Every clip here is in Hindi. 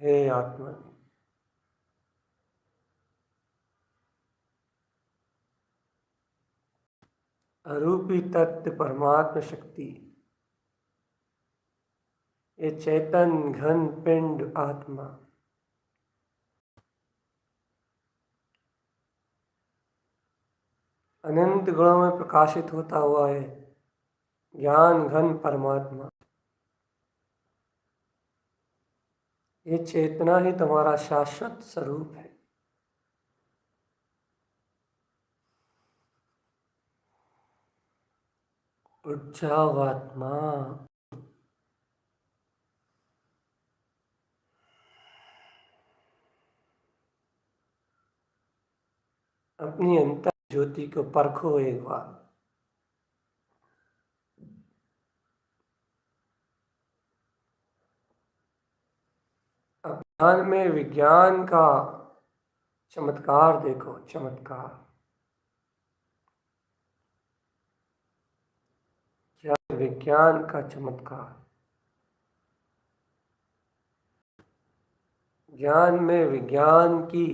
हे आत्मा, अरूपी तत्व परमात्म शक्ति, ये चेतन घन पिंड आत्मा अनंत गुणों में प्रकाशित होता हुआ है ज्ञान घन परमात्मा। ये चेतना ही तुम्हारा शाश्वत स्वरूप है। उठ जाओ आत्मा, अपनी अंतर ज्योति को परखो एक बार। ज्ञान में विज्ञान का चमत्कार देखो, चमत्कार। ज्ञान विज्ञान का चमत्कार। ज्ञान में विज्ञान की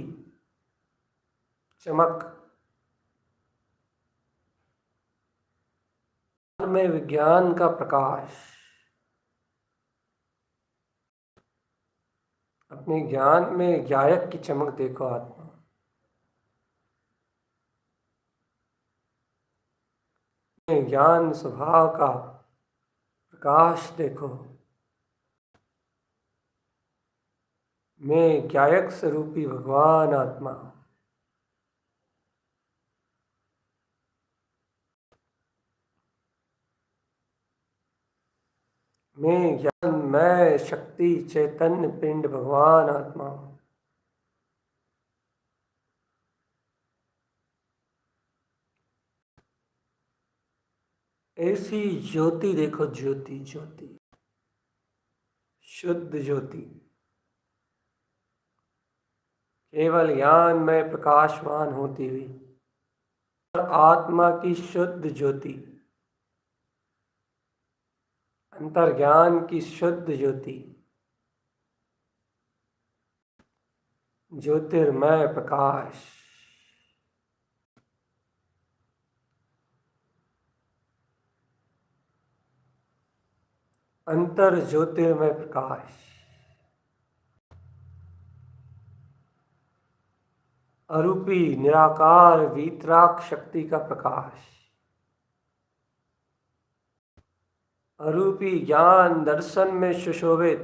चमक, ज्ञान में विज्ञान का प्रकाश। अपने ज्ञान में ज्ञायक की चमक देखो आत्मा। ज्ञान स्वभाव का प्रकाश देखो। मैं ज्ञायक स्वरूपी भगवान आत्मा। मैं ज्ञान, मैं शक्ति चैतन्य पिंड भगवान आत्मा हूं। ऐसी ज्योति देखो, ज्योति ज्योति, शुद्ध ज्योति, केवल ज्ञान में प्रकाशमान होती हुई आत्मा की शुद्ध ज्योति, अंतर्ज्ञान की शुद्ध ज्योति, ज्योतिर्मय प्रकाश। अंतर ज्योतिर्मय प्रकाश, अरूपी निराकार वीतराग शक्ति का प्रकाश, अरूपी ज्ञान दर्शन में सुशोभित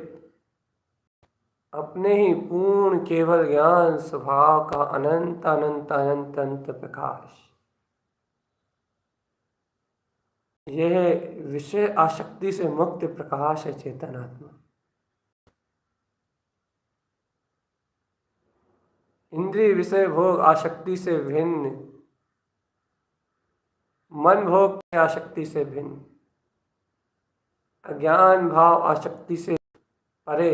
अपने ही पूर्ण केवल ज्ञान स्वभाव का अनंत अनंत अनंत अनंत प्रकाश। यह विषय आसक्ति से मुक्त प्रकाश है चेतन आत्मा। इंद्रिय विषय भोग आसक्ति से भिन्न, मन भोग की आसक्ति से भिन्न, अज्ञान भाव आसक्ति से परे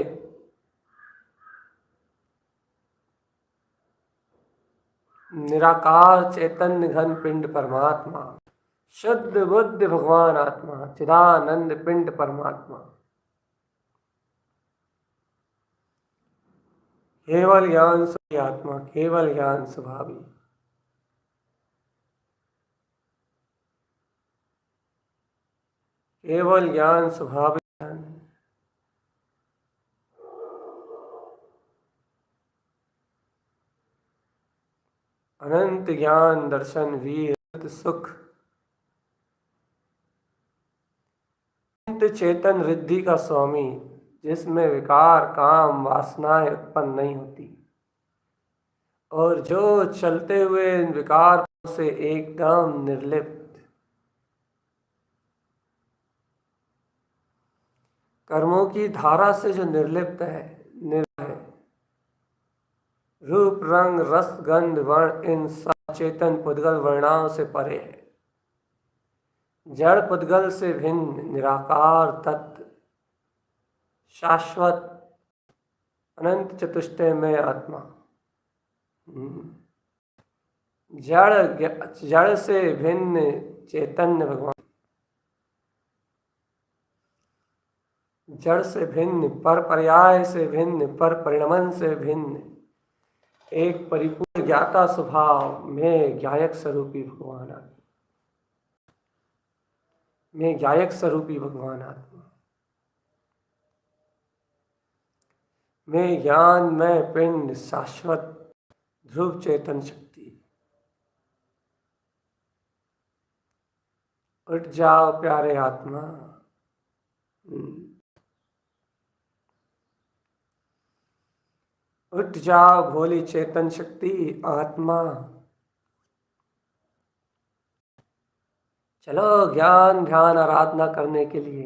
निराकार चैतन्य घन पिंड परमात्मा, शुद्ध बुद्ध भगवान आत्मा, चिदानंद पिंड परमात्मा, केवल ज्ञान स्वरूपी आत्मा, केवल ज्ञान स्वभावी, केवल ज्ञान स्वभावी, अनंत ज्ञान दर्शन वीर सुख, अनंत चेतन रिद्धि का स्वामी, जिसमें विकार काम वासनाएं उत्पन्न नहीं होती और जो चलते हुए इन विकार से एकदम निर्लिप्त, कर्मों की धारा से जो निर्लिप्त है, निर्भय, रूप रंग रस गंध वर्ण इन सब चेतन पुद्गल वर्णाओं से परे है, जड़ पुद्गल से भिन्न निराकार तत्व, शाश्वत अनंत चतुष्टय में आत्मा, जड़ से भिन्न चैतन्य भगवान, जड़ से भिन्न, पर पर्याय से भिन्न, पर परिणमन से भिन्न, एक परिपूर्ण ज्ञाता स्वभाव में ज्ञायक स्वरूपी भगवान आत्मा। मैं गायक स्वरूपी भगवान आत्मा, मैं ज्ञान में पिंड शाश्वत ध्रुव चेतन शक्ति। उठ जाओ प्यारे आत्मा, उठ जाओ भोली चेतन शक्ति आत्मा। चलो ज्ञान ध्यान आराधना करने के लिए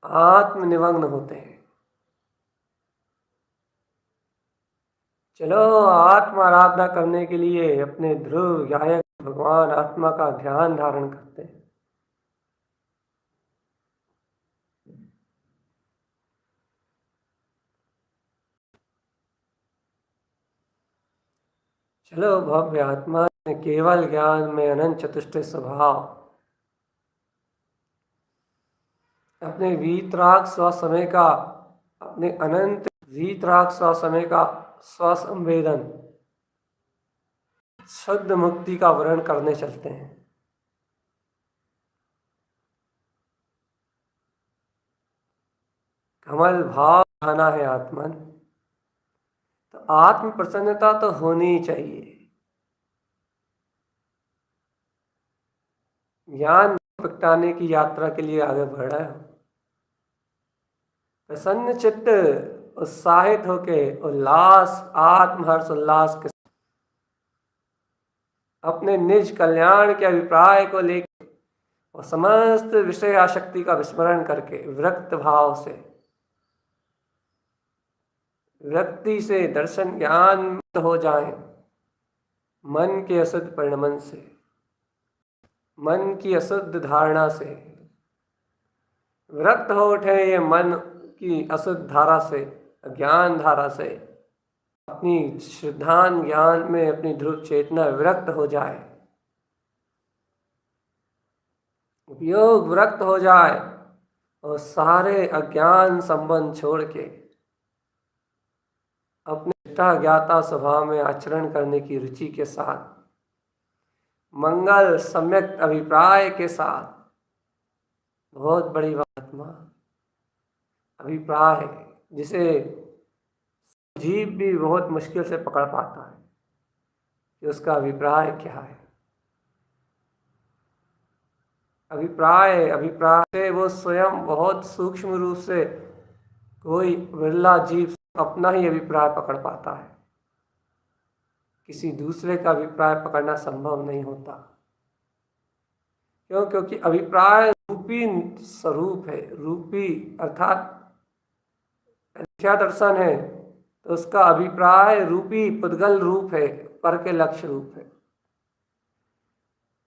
आत्मनिमग्न होते हैं। चलो आत्म आराधना करने के लिए अपने ध्रुव गायक भगवान आत्मा का ध्यान धारण करते हैं। चलो भव्य आत्मा ने केवल ज्ञान में अनंत चतुष्टय स्वभाव, अपने वीतराग स्वसमय का, अपने अनंत वीतराग स्वसमय का स्वसंवेदन शुद्ध मुक्ति का वर्ण करने चलते हैं। कमल भाव खाना है आत्मन, तो आत्म प्रसन्नता तो होनी ही चाहिए। ज्ञान प्रगटाने की यात्रा के लिए आगे बढ़ रहे हो। प्रसन्न चित्त उत्साहित होके उल्लास आत्म हर्ष उल्लास के अपने निज कल्याण के अभिप्राय को लेकर और समस्त विषय आसक्ति का विस्मरण करके विरक्त भाव से, व्यक्ति से दर्शन ज्ञान मुक्त हो जाए। मन के अशुद्ध परिणमन से, मन की अशुद्ध धारणा से विरक्त हो उठे। ये मन की अशुद्ध धारा से, अज्ञान धारा से अपनी श्रद्धान ज्ञान में अपनी ध्रुव चेतना विरक्त हो जाए, उपयोग विरक्त हो जाए और सारे अज्ञान संबंध छोड़ के अपने ज्ञाता स्वभाव में आचरण करने की रुचि के साथ, मंगल सम्यक अभिप्राय के साथ, बहुत बड़ी आत्मा अभिप्राय है जिसे जीव भी बहुत मुश्किल से पकड़ पाता है कि उसका अभिप्राय क्या है। अभिप्राय से वो स्वयं बहुत सूक्ष्म रूप से कोई बिरला जीव अपना ही अभिप्राय पकड़ पाता है, किसी दूसरे का अभिप्राय पकड़ना संभव नहीं होता। क्यों? क्योंकि अभिप्राय रूपी स्वरूप है, रूपी अर्थात मिथ्या दर्शन है, तो उसका अभिप्राय रूपी पुद्गल रूप है, पर के लक्ष्य रूप है।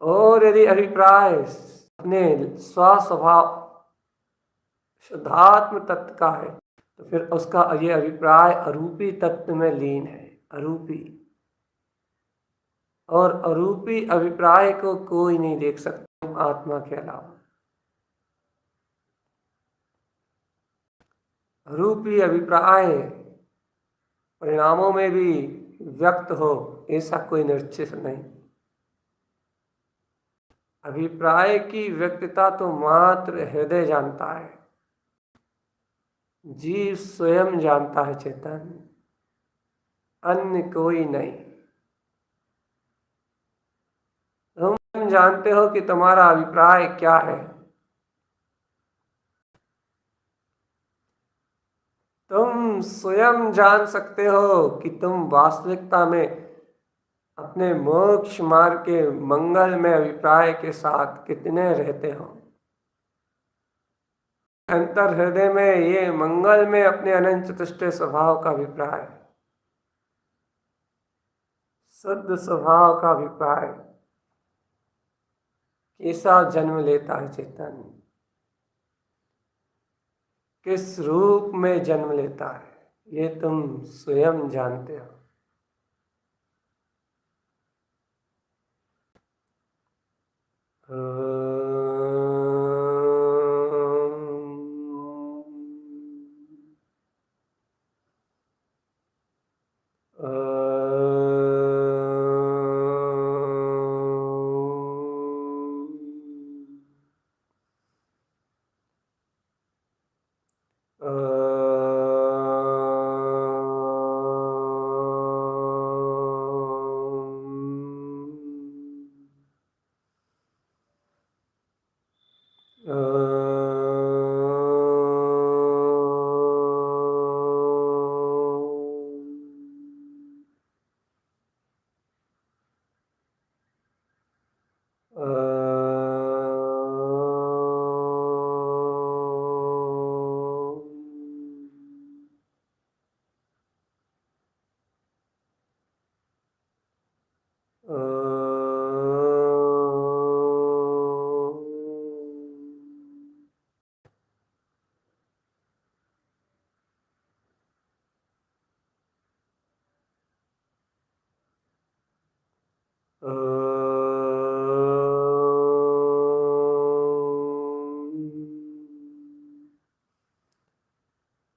और यदि अभिप्राय अपने स्वस्वभाव शुद्धात्म तत्व का है तो फिर उसका ये अभिप्राय अरूपी तत्व में लीन है, अरूपी। और अरूपी अभिप्राय को कोई नहीं देख सकता आत्मा के अलावा। अरूपी अभिप्राय परिणामों में भी व्यक्त हो ऐसा कोई निश्चित नहीं। अभिप्राय की व्यक्तता तो मात्र हृदय जानता है, जीव स्वयं जानता है चेतन, अन्य कोई नहीं। तुम जानते हो कि तुम्हारा अभिप्राय क्या है। तुम स्वयं जान सकते हो कि तुम वास्तविकता में अपने मोक्ष मार्ग के मंगल में अभिप्राय के साथ कितने रहते हो। अंतर हृदय में ये मंगल में अपने अनंत चतुष्टय स्वभाव का अभिप्राय, शुद्ध स्वभाव का अभिप्राय कैसा जन्म लेता है चेतन, किस रूप में जन्म लेता है, ये तुम स्वयं जानते हो।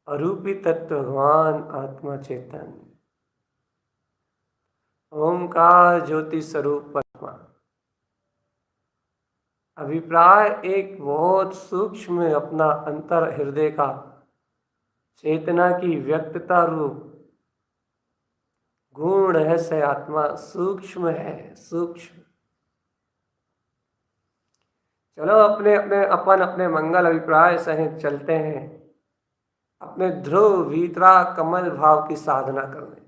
अरूपी तत्व भगवान आत्मा चेतन, ओमकार ज्योति स्वरूप परमात्मा। अभिप्राय एक बहुत सूक्ष्म अपना अंतर हृदय का चेतना की व्यक्तता रूप गुण रहस्य आत्मा सूक्ष्म है, सूक्ष्म। चलो अपने अपने अपने मंगल अभिप्राय सहित चलते हैं अपने ध्रुव भीतरा कमल भाव की साधना करने,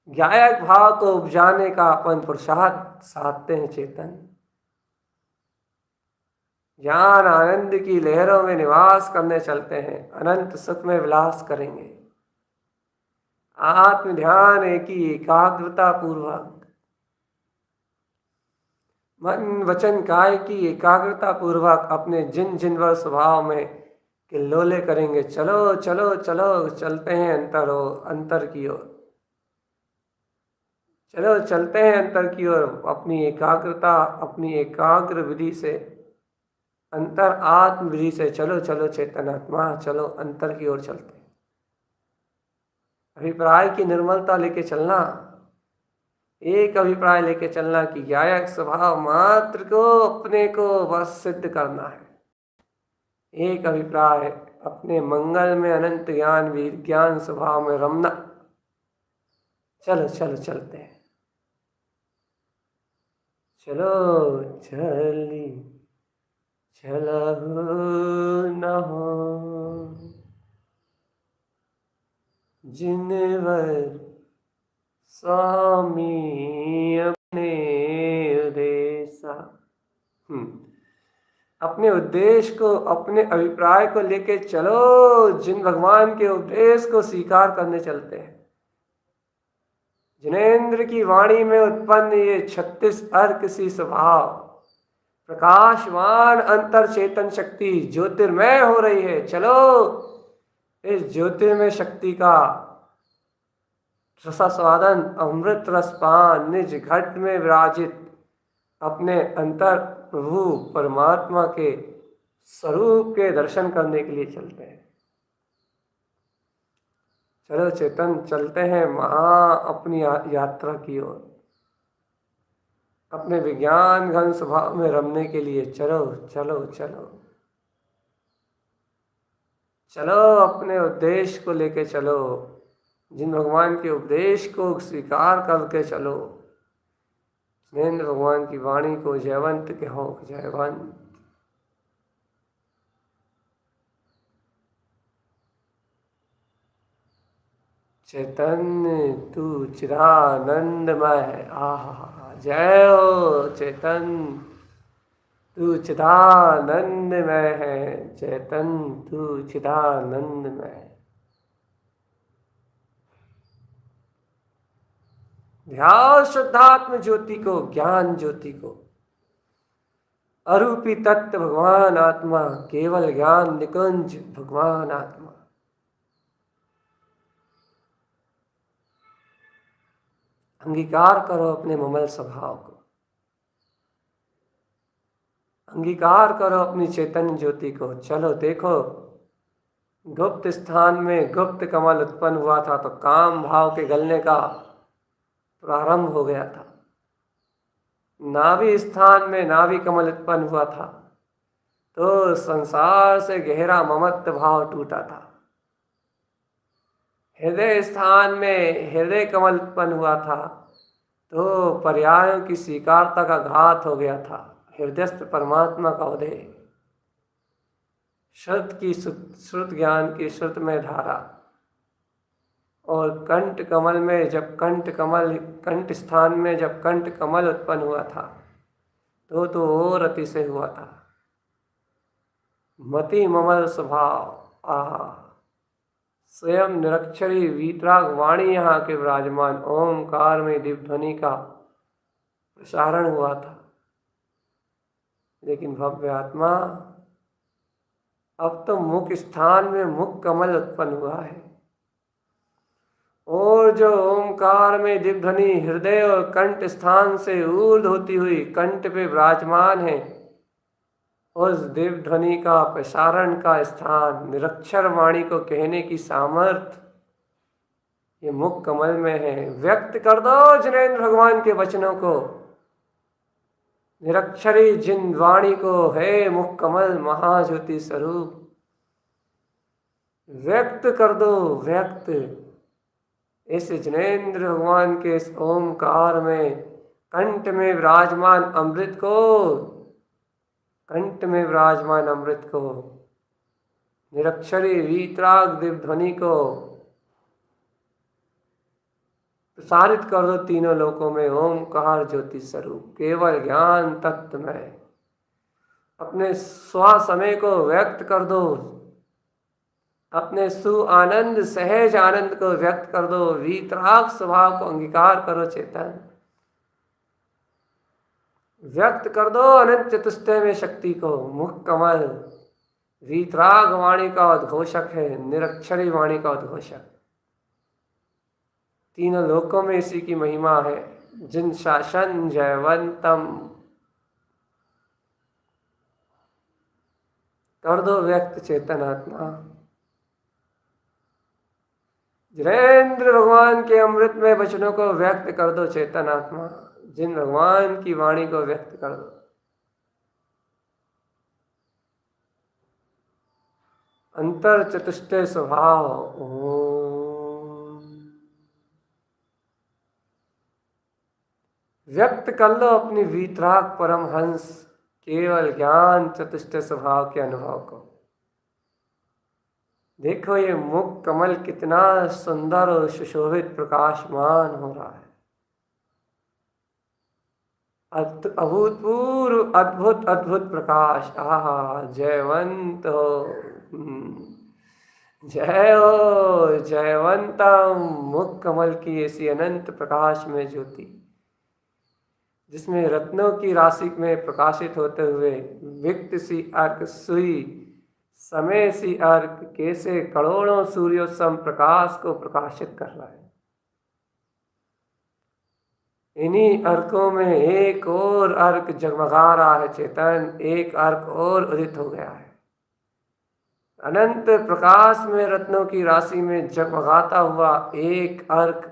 गायक भाव को उपजाने का अपन पुरुषार्थ साधते हैं चेतन। ज्ञान आनंद की लहरों में निवास करने चलते हैं, अनंत सुख में विलास करेंगे। आत्म ध्यान की एकाग्रता पूर्वक, मन वचन काय की एकाग्रता पूर्वक अपने जिन जिनवर स्वभाव में किल्लोले करेंगे। चलो चलो चलो चलते हैं अंतर की ओर, चलो चलते हैं अंतर की ओर। अपनी एकाग्रता, अपनी एकाग्र विधि से, अंतर आत्म विधि से चलो चलो चेतन आत्मा, चलो अंतर की ओर चलते हैं। अभिप्राय की निर्मलता लेके चलना, एक अभिप्राय लेके चलना कि गायक स्वभाव मात्र को अपने को बस सिद्ध करना है। एक अभिप्राय अपने मंगल में अनंत ज्ञान विज्ञान स्वभाव में रमना। चलो चलो चलते हैं, चलो चली चलहु न हो जिनवर स्वामी अपने उद्देश्य। अपने उद्देश्य को, अपने अभिप्राय को लेके चलो जिन भगवान के उपदेश को स्वीकार करने चलते हैं। जिनेन्द्र की वाणी में उत्पन्न ये 36 अर्क सी स्वभाव, प्रकाशवान अंतर चेतन शक्ति ज्योतिर्मय हो रही है। चलो इस ज्योतिर्मय शक्ति का रसास्वादन, अमृत रसपान निज घट में विराजित अपने अंतर प्रभु परमात्मा के स्वरूप के दर्शन करने के लिए चलते हैं। चलो चेतन चलते हैं अपनी यात्रा की ओर, अपने विज्ञान घन स्वभाव में रमने के लिए। चलो चलो चलो चलो अपने उद्देश्य को लेके चलो, जिन भगवान के उपदेश को स्वीकार करके चलो। जिनेन्द्र भगवान की वाणी को जयवंत कहो, जयवंत। चैतन्य तू चिदानंदमय है। आहा, जय हो चेतन, तू चिदानंदमय है। चेतन तू चिदानंदमय है। ध्यान शुद्धात्म ज्योति को, ज्ञान ज्योति को, अरूपी तत्व भगवान आत्मा, केवल ज्ञान निकुंज भगवान आत्मा। अंगीकार करो अपने ममल स्वभाव को, अंगीकार करो अपनी चेतन ज्योति को। चलो देखो, गुप्त स्थान में गुप्त कमल उत्पन्न हुआ था तो काम भाव के गलने का प्रारंभ हो गया था। नाभि स्थान में नाभि कमल उत्पन्न हुआ था तो संसार से गहरा ममत्व भाव टूटा था। हृदय स्थान में हृदय कमल उत्पन्न हुआ था तो पर्यायों की स्वीकारता का घात हो गया था। हृदयस्थ परमात्मा का उदय, श्रुत ज्ञान की श्रुत में धारा। और कंठ कमल में जब कंठ स्थान में जब कंठ कमल उत्पन्न हुआ था तो और अतिशय हुआ था। मति ममल स्वभाव, स्वयं निरक्षरी वीतराग वाणी यहाँ के विराजमान ओमकार में दिव्य ध्वनि का प्रसारण हुआ था। लेकिन भव्य आत्मा, अब तो मुख स्थान में मुख कमल उत्पन्न हुआ है और जो ओमकार में दिव्य ध्वनि हृदय और कंठ स्थान से ऊर्ध्व होती हुई कंठ पे विराजमान है, उस दिव्य ध्वनि का प्रसारण का स्थान, निरक्षर वाणी को कहने की सामर्थ्य ये मुख कमल में है। व्यक्त कर दो जिनेंद्र भगवान के वचनों को, निरक्षरी जिन वाणी को है मुख कमल महाज्योति स्वरूप। व्यक्त कर दो, व्यक्त इस जिनेंद्र भगवान के इस ओमकार में, कंठ में विराजमान अमृत को, कंठ में विराजमान अमृत को, निरक्षरी वीतराग दिव्य ध्वनि को प्रसारित कर दो तीनों लोकों में। ओमकार ज्योति स्वरूप केवल ज्ञान तत्व में अपने स्व समय को व्यक्त कर दो, अपने सु आनंद सहज आनंद को व्यक्त कर दो, वीतराग स्वभाव को अंगीकार करो चेतन, व्यक्त कर दो अनंत चतुष्टय में शक्ति को। मुख कमल वीतराग वाणी का उद्घोषक है, निरक्षरी वाणी का उद्घोषक। तीनों लोकों में इसी की महिमा है। जिन शासन जयवंतम कर दो व्यक्त चेतन आत्मा। जिनेंद्र भगवान के अमृत में वचनों को व्यक्त कर दो चेतन आत्मा, जिन भगवान की वाणी को व्यक्त कर दो। अंतर चतुष्टय स्वभाव। व्यक्त कर लो अपनी वीतराग परमहंस केवल ज्ञान चतुष्टय स्वभाव के अनुभव को। देखो ये मुख कमल कितना सुंदर और सुशोभित प्रकाशमान हो रहा है। अभूतपूर्व अद्भुत अद्भुत प्रकाश। आहा, जयवंत हो, जय हो जयवंतम। मुख कमल की ऐसी अनंत प्रकाश में ज्योति, जिसमें रत्नों की राशि में प्रकाशित होते हुए विक्त सी अर्क सुई समय सी अर्क कैसे करोड़ों सूर्योत्सम प्रकाश को प्रकाशित कर रहा है। इन्हीं अर्कों में एक और अर्क जगमगा रहा है चेतन, एक अर्क और उदित हो गया है। अनंत प्रकाश में रत्नों की राशि में जगमगाता हुआ एक अर्क,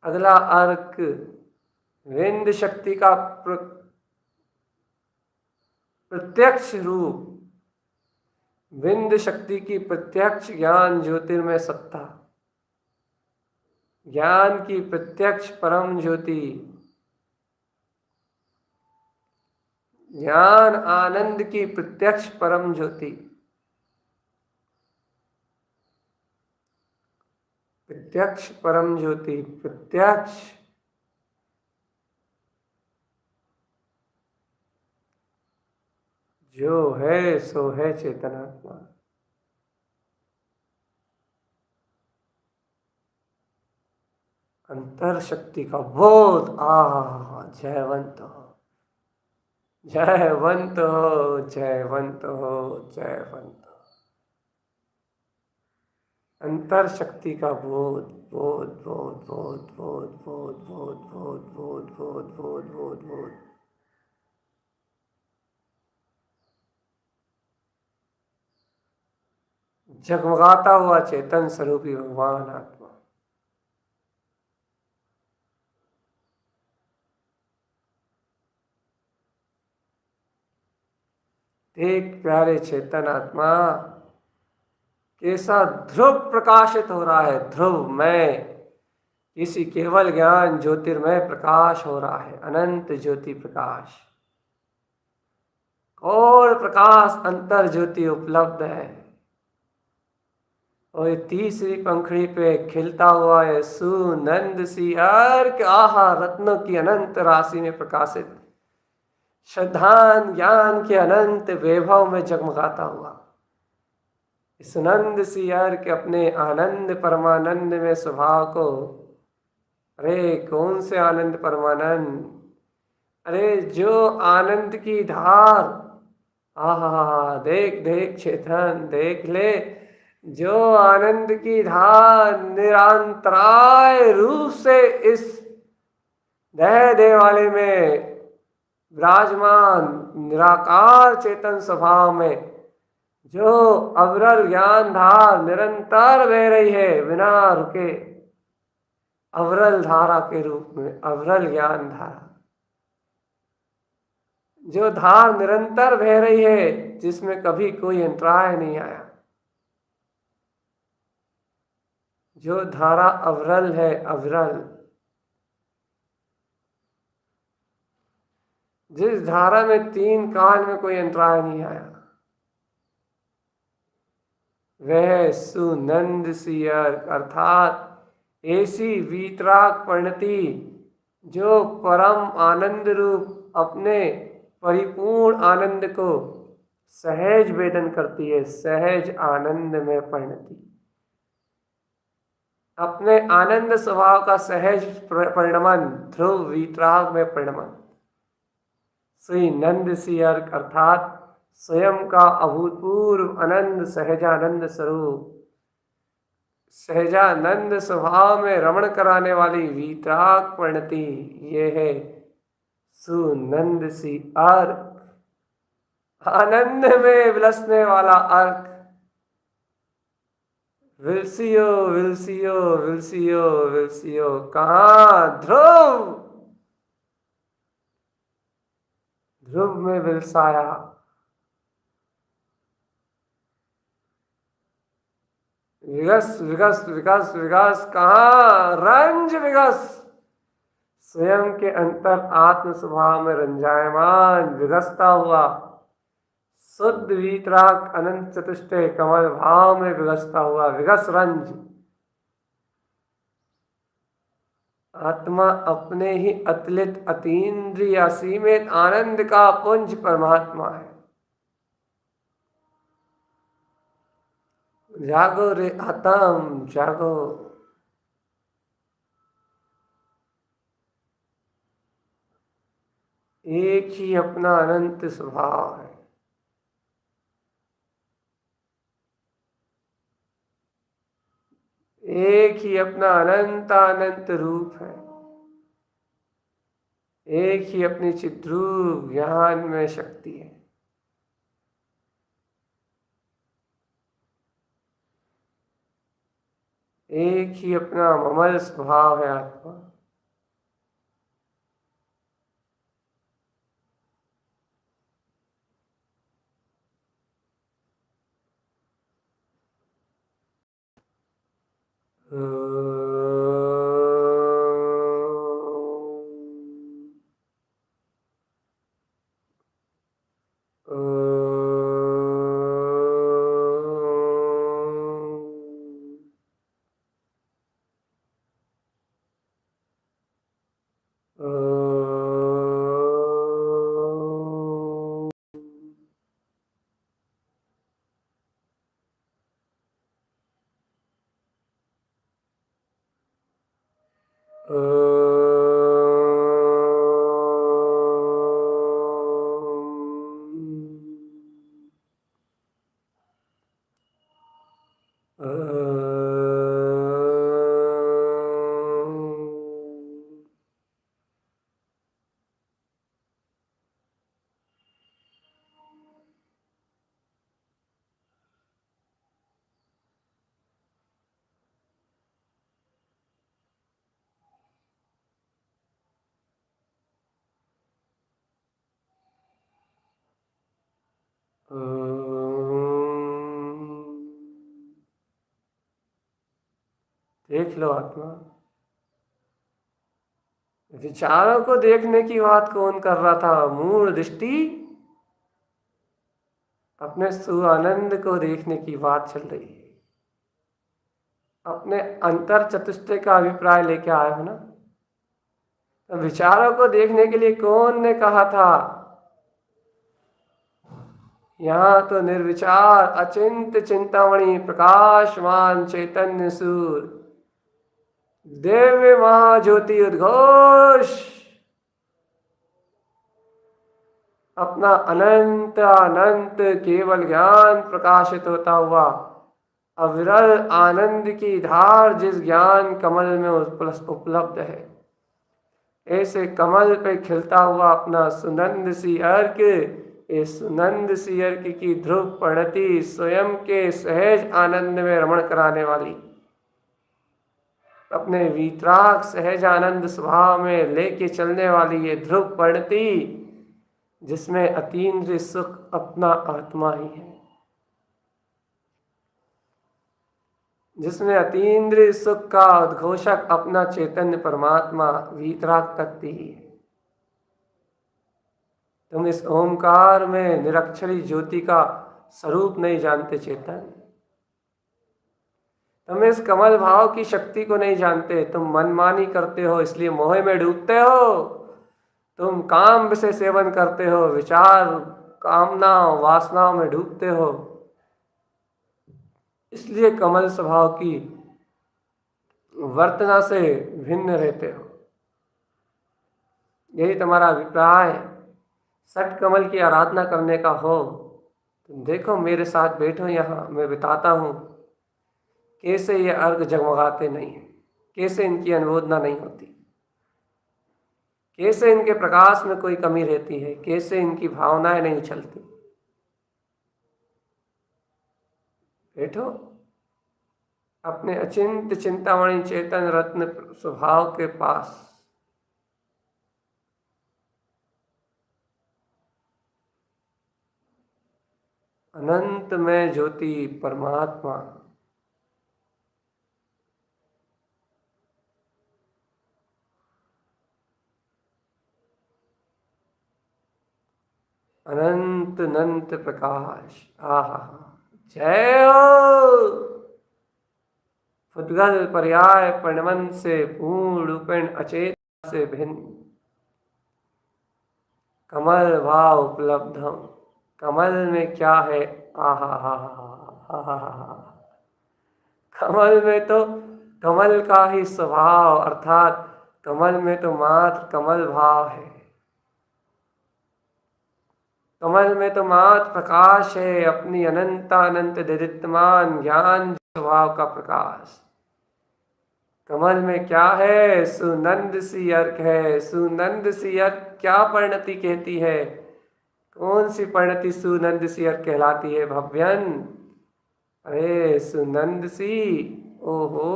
अगला अर्क विंद शक्ति का प्रत्यक्ष रूप, विंद शक्ति की प्रत्यक्ष ज्ञान ज्योतिर्मय सत्ता, ज्ञान की प्रत्यक्ष परम ज्योति, ज्ञान आनंद की प्रत्यक्ष परम ज्योति, प्रत्यक्ष परम ज्योति, प्रत्यक्ष जो है सो है चेतनात्मा। अंतर शक्ति का बोध। जयवंत हो, जयवंत हो, जयवंत हो, जयवंत हो। अंतर शक्ति का बोध, बोध बोध बोध बोध बोध बोध बोध बोध बोध बोध बोध बोध। जगमगाता हुआ चेतन स्वरूपी भगवान आत्मा। एक प्यारे चेतन आत्मा कैसा ध्रुव प्रकाशित हो रहा है। ध्रुव में किसी केवल ज्ञान ज्योतिर्मय प्रकाश हो रहा है, अनंत ज्योति प्रकाश और प्रकाश अंतर ज्योति उपलब्ध है। और तीसरी पंखड़ी पे खिलता हुआ है सुनंद सी अर्क। आहा, रत्नों की अनंत राशि में प्रकाशित श्रद्धान ज्ञान के अनंत वैभव में जगमगाता हुआ सुनंद सी अर्क अपने आनंद परमानंद में स्वभाव को। अरे कौन से आनंद परमानंद, अरे जो आनंद की धार। आहा, देख देख चेतन, देख ले जो आनंद की धार निरंतराय रूप से इस देह देवालय में विराजमान निराकार चेतन स्वभाव में जो अविरल ज्ञान धार निरंतर बह रही है बिना रुके, अविरल धारा के रूप में अविरल ज्ञान धारा, जो धार निरंतर बह रही है जिसमें कभी कोई अंतराय नहीं आया, जो धारा अविरल है अविरल, जिस धारा में 3 काल में कोई अंतराय नहीं आया, वह सुनंद सी अर्क अर्थात ऐसी वीतराग परिणति जो परम आनंद रूप अपने परिपूर्ण आनंद को सहज वेदन करती है, सहज आनंद में परिणति, अपने आनंद स्वभाव का सहज परिणमन, ध्रुव वीतराग में परिणमन, श्री नंद सी अर्क अर्थात स्वयं का अभूतपूर्व आनंद सहजानंद स्वरूप, सहजानंद स्वभाव में रमण कराने वाली वीतराग परिणति, ये है सुनंद सी अर्क, आनंद में विलसने वाला अर्क। विलसियो विलसियो विलसियो विलसियो, कहाँ ध्रुव, ध्रुव में विलसाया, विगस विगस विकास विकास, कहाँ रंज विगस, स्वयं के अंतर आत्म स्वभाव में रंजायमान विगसता हुआ शुद्ध वीतराग अनंत चतुष्टय कमल भाव में विगसता हुआ विगस रंज, आत्मा अपने ही अतुलित अतीन्द्रिय असीमित आनंद का पुंज परमात्मा है। जागो रे आत्म जागो, एक ही अपना अनंत स्वभाव है, एक ही अपना अनंत अनंत रूप है, एक ही अपनी चिद्रूप ज्ञान में शक्ति है, एक ही अपना ममल स्वभाव है आत्मा। देख लो आत्मा, विचारों को देखने की बात कौन कर रहा था? मूल दृष्टि अपने सुआनंद को देखने की बात चल रही है, अपने अंतर चतुष्टय का अभिप्राय लेके आए हो ना। तो विचारों को देखने के लिए कौन ने कहा था? यहाँ तो निर्विचार अचिंत चिंतामणि प्रकाशमान चैतन्य सूर दिव्य महाज्योति उद्घोष अपना अनंत अनंत केवल ज्ञान प्रकाशित होता हुआ अविरल आनंद की धार जिस ज्ञान कमल में उपलब्ध है, ऐसे कमल पे खिलता हुआ अपना सुनंद सी अर्क, इस सुनंद सी अर्क की ध्रुव प्रणति स्वयं के सहज आनंद में रमण कराने वाली, अपने वीतराग सहज आनंद स्वभाव में लेके चलने वाली ये ध्रुव प्रणति, जिसमें अतीन्द्रिय सुख अपना आत्मा ही है, जिसमें अतीन्द्रिय सुख का उद्घोषक अपना चैतन्य परमात्मा वीतराग तत्व ही है। तुम इस ओंकार में निरक्षरी ज्योति का स्वरूप नहीं जानते चेतन, तुम इस कमल भाव की शक्ति को नहीं जानते, तुम मनमानी करते हो इसलिए मोह में डूबते हो, तुम काम विषय सेवन करते हो, विचार कामनाओं वासनाओं में डूबते हो, इसलिए कमल स्वभाव की वर्तना से भिन्न रहते हो। यही तुम्हारा अभिप्राय सट कमल की आराधना करने का हो, तुम देखो मेरे साथ बैठो यहाँ, मैं बताता हूँ कैसे ये अर्घ जगमगाते नहीं हैं, कैसे इनकी अनुमोदना नहीं होती, कैसे इनके प्रकाश में कोई कमी रहती है, कैसे इनकी भावनाएं नहीं चलती। बैठो अपने अचिंत चिंतामणि चेतन रत्न स्वभाव के पास। अनंत में ज्योति परमात्मा, अनंत अनंत प्रकाश। आहा, जय हो। फुद्गल पर्याय प्रणवन से पूर्ण रूपेण अचेत से भिन्न, कमल भाव उपलब्धम। कमल में क्या है? आहा हा हा हा हा। कमल में तो कमल का ही स्वभाव, अर्थात कमल में तो मात्र कमल भाव है, कमल में तो मात्र प्रकाश है, अपनी अनंतानंत दिदित्यमान ज्ञान स्वभाव का प्रकाश। कमल में क्या है? सुनंद सी अर्क है। सुनंद सी अर्क क्या परिणति कहती है? कौन सी परिणति सुनंद सी अर्क कहलाती है भव्यन? अरे सुनंद सी, ओहो,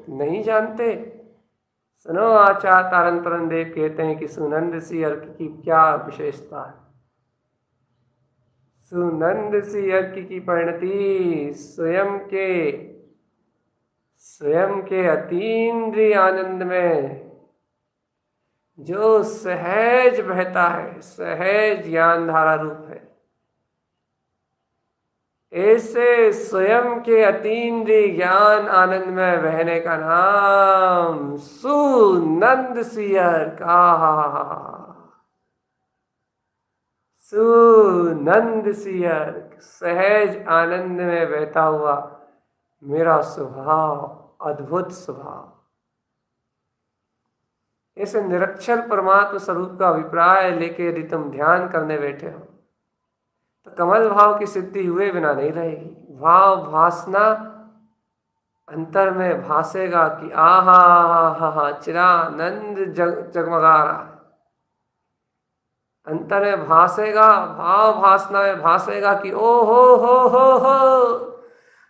नहीं जानते? सुनो, आचार्य तारण तरन देव कहते हैं कि सुनंद सी अर्क की क्या विशेषता है। सुनंद सी अर्क की परिणति स्वयं के अतीन्द्रिय आनंद में जो सहज बहता है, सहज ज्ञान धारा रूप है, ऐसे स्वयं के अतीन्द्रिय ज्ञान आनंद में बहने का नाम सुनंद सी अर्क। सुनंद सी अर्क, सहज आनंद में बहता हुआ मेरा स्वभाव, अद्भुत स्वभाव। ऐसे निरक्षर परमात्मा स्वरूप का अभिप्राय लेके यदि तुम ध्यान करने बैठे हो तो कमल भाव की सिद्धि हुए बिना नहीं रहेगी। भाव भासना अंतर में भासेगा कि आहा हा हा चिरानंद जगमगा रहा है, अंतर में भासेगा, भाव भासना में भासेगा कि ओ हो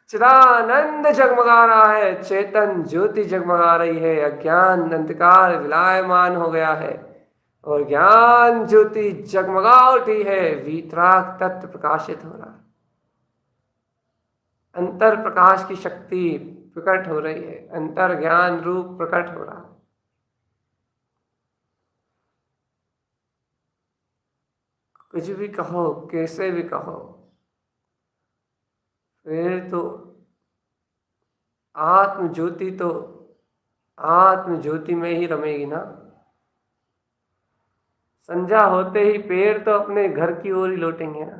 चिदानंद जगमगा रहा है, चेतन ज्योति जगमगा रही है, अज्ञान अंधकार विलायमान हो गया है और ज्ञान ज्योति जगमगा उठी है, वीतराग तत्व प्रकाशित हो रहा है, अंतर प्रकाश की शक्ति प्रकट हो रही है, अंतर ज्ञान रूप प्रकट हो रहा है। कुछ भी कहो, कैसे भी कहो, फिर तो आत्म ज्योति में ही रमेगी ना। संध्या होते ही पैर तो अपने घर की ओर ही लौटेंगे ना।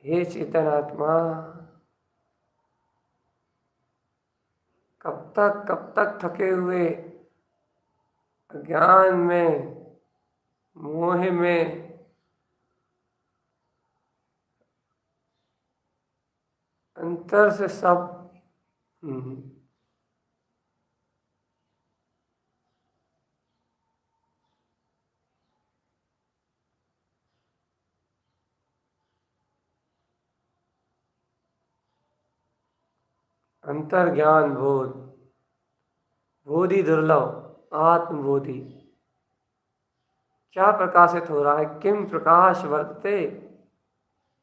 हे चेतन आत्मा, कब तक थके हुए अज्ञान में, मोह में, अंतर से सब। हम्म, अंतर ज्ञान बोध, बोधि दुर्लभ, आत्मबोधि क्या प्रकाशित हो रहा है? किम प्रकाश वर्तते,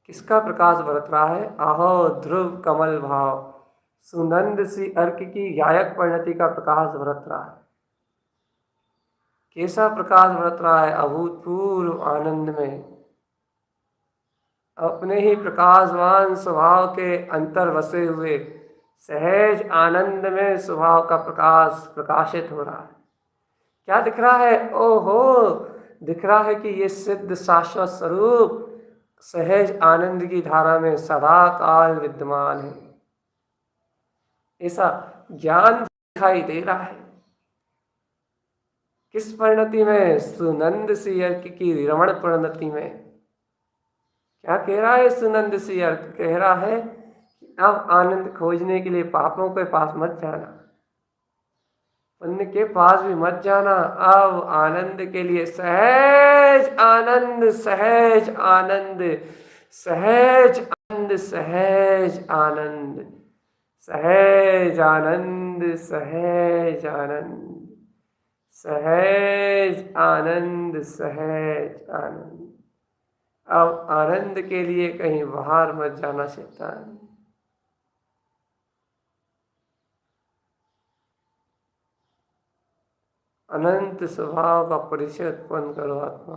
किसका प्रकाश बरत रहा है? आहो ध्रुव कमल भाव, सुनंद सी अर्क की गायक परिणति का प्रकाश बरत रहा है। कैसा प्रकाश बरत रहा है? अभूतपूर्व आनंद में, अपने ही प्रकाशवान स्वभाव के अंतर बसे हुए सहज आनंद में स्वभाव का प्रकाश प्रकाशित हो रहा है। क्या दिख रहा है? ओहो, दिख रहा है कि ये सिद्ध शाश्वत स्वरूप सहज आनंद की धारा में सदा काल विद्यमान है। ऐसा ज्ञान दिखाई दे रहा है। किस परिणति में? सुनंद सी अर्क की रमण परिणति में। क्या कह रहा है सुनंद सी अर्क? कह रहा है कि अब आनंद खोजने के लिए पापों के पास मत जाना, पुण्य के पास भी मत जाना। अब आनंद के लिए सहज आनंद, सहज आनंद, सहज आनंद, सहज आनंद, सहज आनंद, सहज आनंद, सहज आनंद, सहज आनंद। अब आनंद के लिए कहीं बाहर मत जाना शैतान। अनंत स्वभाव का परिचय उत्पन्न करो आत्मा।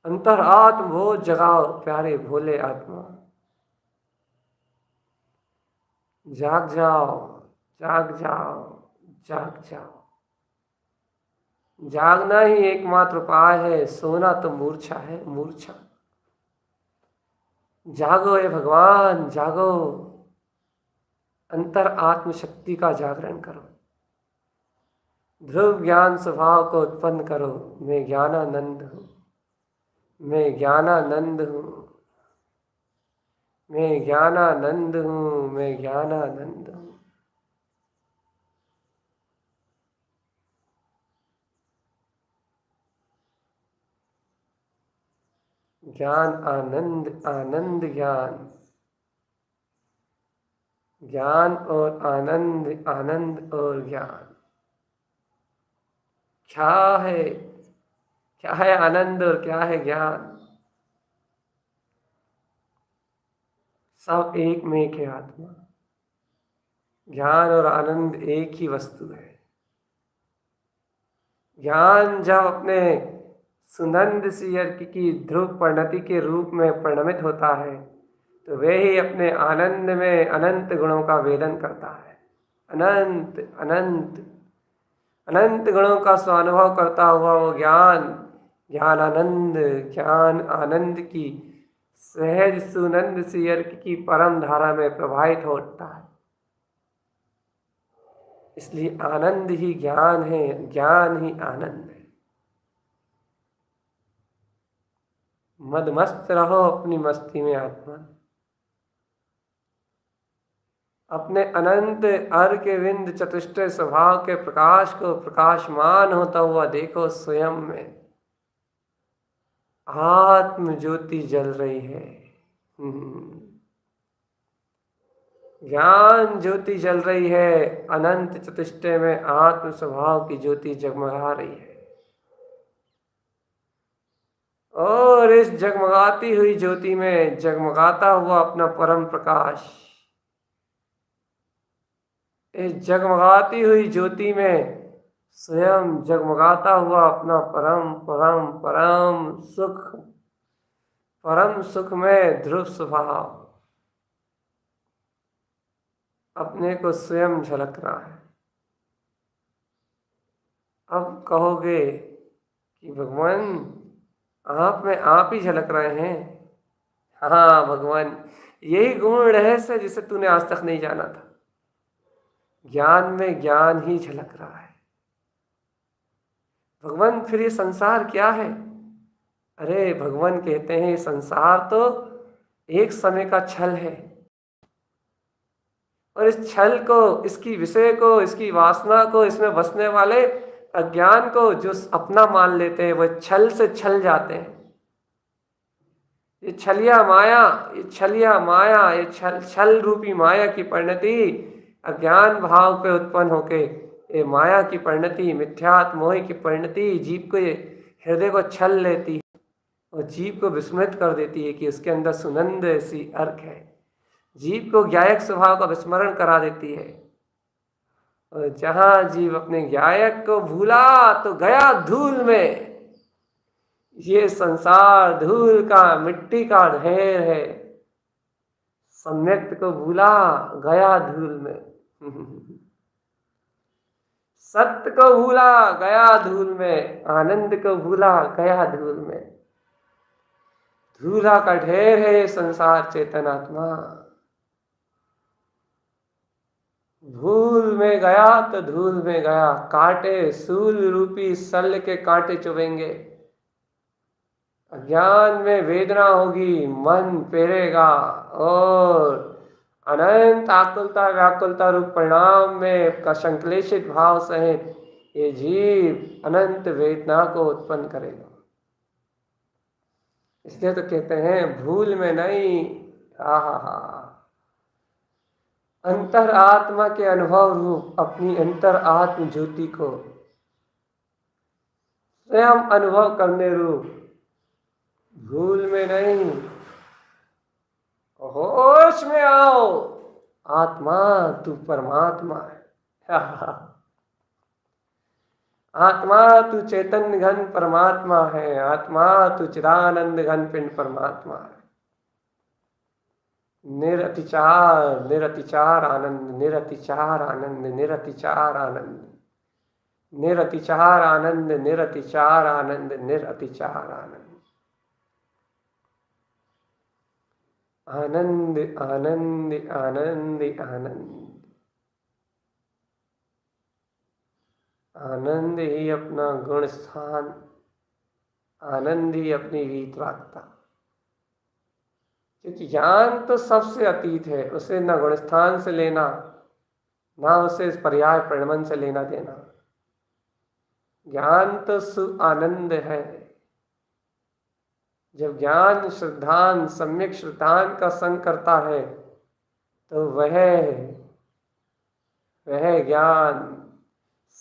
अंतर आत्म बोध जगाओ प्यारे भोले आत्मा। जाग जाओ, जाग जाओ, जाग जाओ। जागना ही एकमात्र उपाय है, सोना तो मूर्छा है, मूर्छा। जागो हे भगवान, जागो। अंतर आत्मशक्ति का जागरण करो, ध्रुव ज्ञान स्वभाव को उत्पन्न करो। मैं ज्ञानानंद हूँ, मैं ज्ञानानंद हूँ, मैं ज्ञानानंद हूँ, मैं ज्ञानानंद हूँ। ज्ञान आनंद, आनंद ज्ञान, ज्ञान और आनंद, आनंद और ज्ञान। क्या है, क्या है आनंद और क्या है ज्ञान? सब एक में एक है आत्मा। ज्ञान और आनंद एक ही वस्तु है। ज्ञान जब अपने सुनंद सी अर्क की ध्रुव परिणति के रूप में परिणमित होता है तो वे ही अपने आनंद में अनंत गुणों का वेदन करता है। अनंत अनंत अनंत गुणों का स्वानुभव करता हुआ वो ज्ञान, ज्ञान आनंद, ज्ञान आनंद की सहज सुनंद सी अर्क की परम धारा में प्रवाहित हो उठता है। इसलिए आनंद ही ज्ञान है, ज्ञान ही आनंद है। मदमस्त रहो अपनी मस्ती में आत्मा। अपने अनंत अर्क विंद चतुष्टय स्वभाव के प्रकाश को प्रकाशमान होता हुआ देखो। स्वयं में आत्म ज्योति जल रही है। ज्ञान ज्योति जल रही है। अनंत चतुष्टय में आत्म स्वभाव की ज्योति जगमगा रही है। और इस जगमगाती हुई ज्योति में जगमगाता हुआ अपना परम प्रकाश, इस जगमगाती हुई ज्योति में स्वयं जगमगाता हुआ अपना परम परम परम सुख, परम सुख में ध्रुव स्वभाव अपने को स्वयं झलक रहा है। अब कहोगे कि भगवान आप में आप ही झलक रहे हैं। हाँ भगवान, यही गुण रहस्य जिसे तूने आज तक नहीं जाना था। ज्ञान में ज्ञान ही झलक रहा है। भगवान फिर ये संसार क्या है? अरे भगवान कहते हैं ये संसार तो एक समय का छल है, और इस छल को, इसकी विषय को, इसकी वासना को, इसमें बसने वाले अज्ञान को जो अपना मान लेते हैं वह छल से छल जाते हैं। ये छलिया माया, ये छलिया माया, ये छल छल रूपी माया की परिणति अज्ञान भाव पे उत्पन्न होके, ये माया की परिणति, मिथ्यात्व मोह की परिणति जीव को, ये हृदय को छल लेती है और जीव को विस्मृत कर देती है कि उसके अंदर सुनंद ऐसी अर्क है। जीव को ज्ञायक स्वभाव का विस्मरण करा देती है, और जहां जीव अपने ज्ञायक को भूला तो गया धूल में। ये संसार धूल का, मिट्टी का ढेर है। सम्यक्त को भूला गया धूल में। सत्य को भूला गया धूल में, आनंद को भूला गया धूल में। धूला का ढेर है ये संसार चेतनात्मा। धूल में गया तो धूल में गया। कांटे, सूल रूपी सल के कांटे चुभेंगे। अज्ञान में वेदना होगी, मन पेरेगा, और अनंत आकुलता व्याकुलता रूप परिणाम में का संक्लेशित भाव सहित ये जीव अनंत वेदना को उत्पन्न करेगा। इसलिए तो कहते हैं भूल में नहीं, आहा, अंतर आत्मा के अनुभव रूप अपनी अंतर आत्म ज्योति को स्वयं अनुभव करने रूप भूल में नहीं, होश में आओ। आत्मा तू परमात्मा है। आत्मा तू चैतन्य घन परमात्मा है। आत्मा तू चिदानंद घन पिंड परमात्मा है। निरतिचार, निरतिचार आनंद, निरतिचार आनंद, निरतिचार आनंद, निरतिचार आनंद, निरतिचार आनंद, निरतिचार आनंद। आनंद आनंद आनंद आनंद। आनंद ही अपना गुण स्थान, आनंद ही अपनी वीतरागता। क्योंकि ज्ञान तो सबसे अतीत है, उसे न गुणस्थान से लेना, ना उसे पर्याय परिणमन से लेना देना। ज्ञान तो सु आनंद है। जब ज्ञान श्रद्धान, सम्यक श्रद्धान का संग करता है तो वह ज्ञान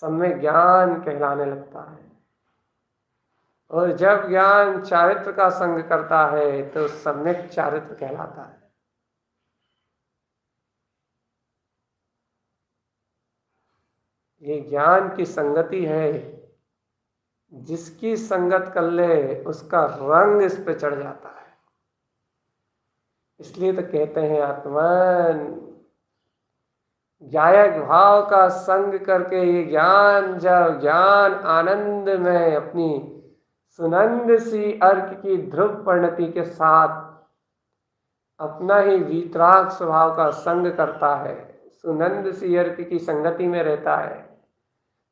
सम्यक ज्ञान कहलाने लगता है। और जब ज्ञान चारित्र का संग करता है तो सम्यक चारित्र कहलाता है। ये ज्ञान की संगति है। जिसकी संगत कर ले उसका रंग इस पे चढ़ जाता है। इसलिए तो कहते हैं आत्मन, ज्ञायक भाव का संग करके ये ज्ञान, जब ज्ञान आनंद में अपनी सुनंद सी अर्क की ध्रुव परिणति के साथ अपना ही वीतराग स्वभाव का संग करता है, सुनंद सी अर्क की संगति में रहता है,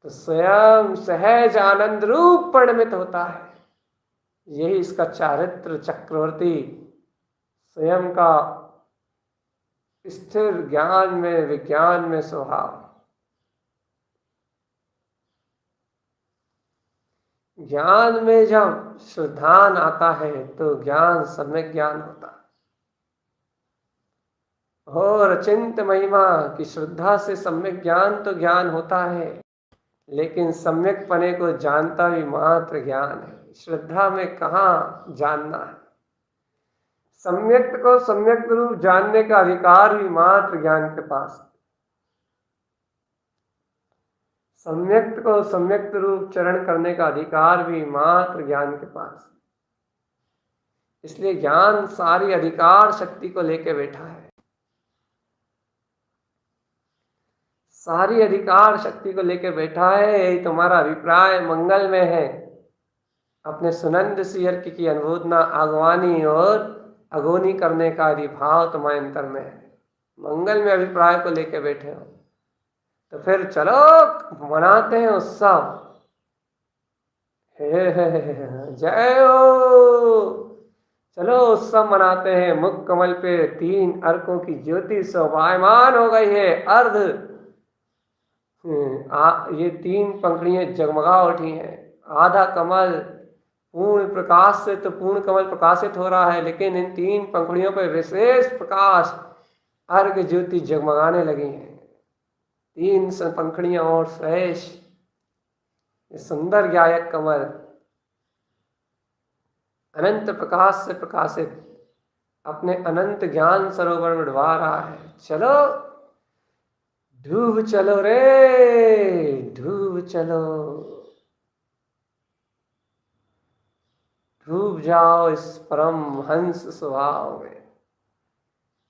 तो स्वयं सहज आनंद रूप परिणमित होता है। यही इसका चारित्र चक्रवर्ती स्वयं का स्थिर ज्ञान में, विज्ञान में स्वभाव। ज्ञान में जब श्रद्धान आता है तो ज्ञान सम्यक ज्ञान होता है। और अचिंत महिमा की श्रद्धा से सम्यक ज्ञान तो ज्ञान होता है, लेकिन सम्यक पने को जानता भी मात्र ज्ञान है। श्रद्धा में कहाँ जानना है। सम्यक्त को सम्यक रूप जानने का अधिकार भी मात्र ज्ञान के पास है। सम्यक्त को सम्यक्त रूप चरण करने का अधिकार भी मात्र ज्ञान के पास है। इसलिए ज्ञान सारी अधिकार शक्ति को लेकर बैठा है। सारी अधिकार शक्ति को लेकर बैठा है। यही तुम्हारा अभिप्राय मंगल में है। अपने सुनंद सियर की अनुमोदना, आगवानी और अगोनी करने का यदि भाव तुम्हारे अंतर में है, मंगल में अभिप्राय को लेकर बैठे हो, तो फिर चलो मनाते हैं उत्सव। जय हो। चलो उत्सव मनाते हैं। मुख कमल पे 3 अर्कों की ज्योति शोभायमान हो गई है। अर्ध ये 3 पंखुड़ियां जगमगा उठी हैं। आधा कमल पूर्ण प्रकाश से तो पूर्ण कमल प्रकाशित हो रहा है, लेकिन इन 3 पंखुड़ियों पर विशेष प्रकाश अर्घ ज्योति जगमगाने लगी हैं। 3 पंखुड़ियां और शेष सुंदर गायक कमल अनंत प्रकाश से प्रकाशित अपने अनंत ज्ञान सरोवर में डुबा रहा है। चलो डूब चलो रे, डूब चलो, डूब जाओ इस परम हंस स्वभाव में।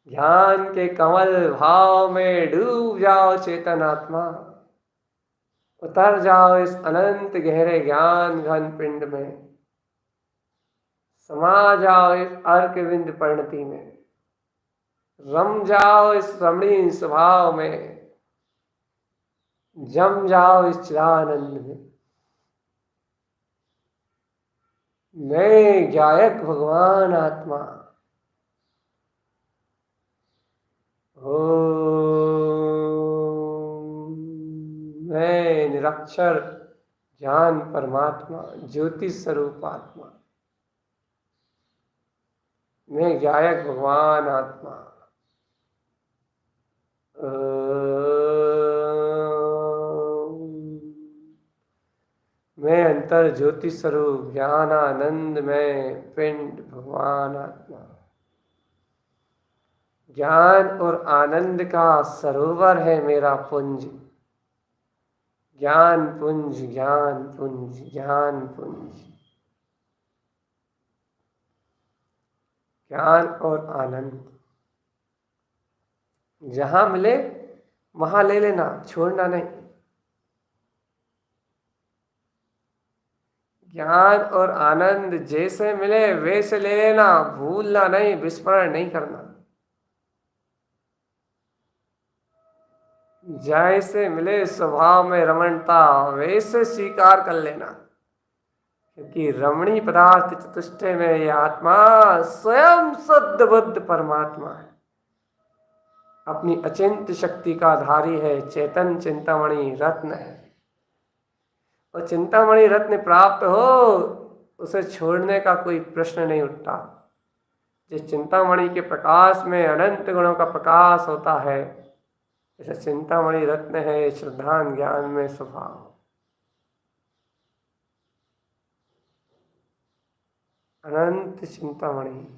ज्ञान के कमल भाव में डूब जाओ चेतन आत्मा। उतर जाओ इस अनंत गहरे ज्ञान घन पिंड में। समा जाओ इस अर्कविंद परिणति में। रम जाओ इस रमणीय स्वभाव में। जम जाओ इस चिदानंद में। मैं गायक भगवान आत्मा, मैं निरक्षर ज्ञान परमात्मा ज्योति स्वरूप आत्मा, मैं गायक भगवान आत्मा। मैं अंतर ज्योति स्वरूप ज्ञान आनंद में पिंड भगवान आत्मा। ज्ञान और आनंद का सरोवर है मेरा पुंज। ज्ञान पुंज, ज्ञान पुंज, ज्ञान पुंज। ज्ञान और आनंद जहां मिले वहां ले लेना, छोड़ना नहीं। ज्ञान और आनंद जैसे मिले वैसे ले लेना, भूलना नहीं, विस्मरण नहीं करना। जैसे मिले स्वभाव में रमणता वैसे स्वीकार कर लेना, क्योंकि रमणीय पदार्थ चतुष्टय में यह आत्मा स्वयं शुद्ध बुद्ध परमात्मा है। अपनी अचिंत्य शक्ति का धारी है, चेतन चिंतामणि रत्न है। और चिंतामणि रत्न प्राप्त हो उसे छोड़ने का कोई प्रश्न नहीं उठता। जिस चिंतामणि के प्रकाश में अनंत गुणों का प्रकाश होता है, जैसे चिंतामणि रत्न है श्रद्धान ज्ञान में स्वभाव। अनंत चिंतामणि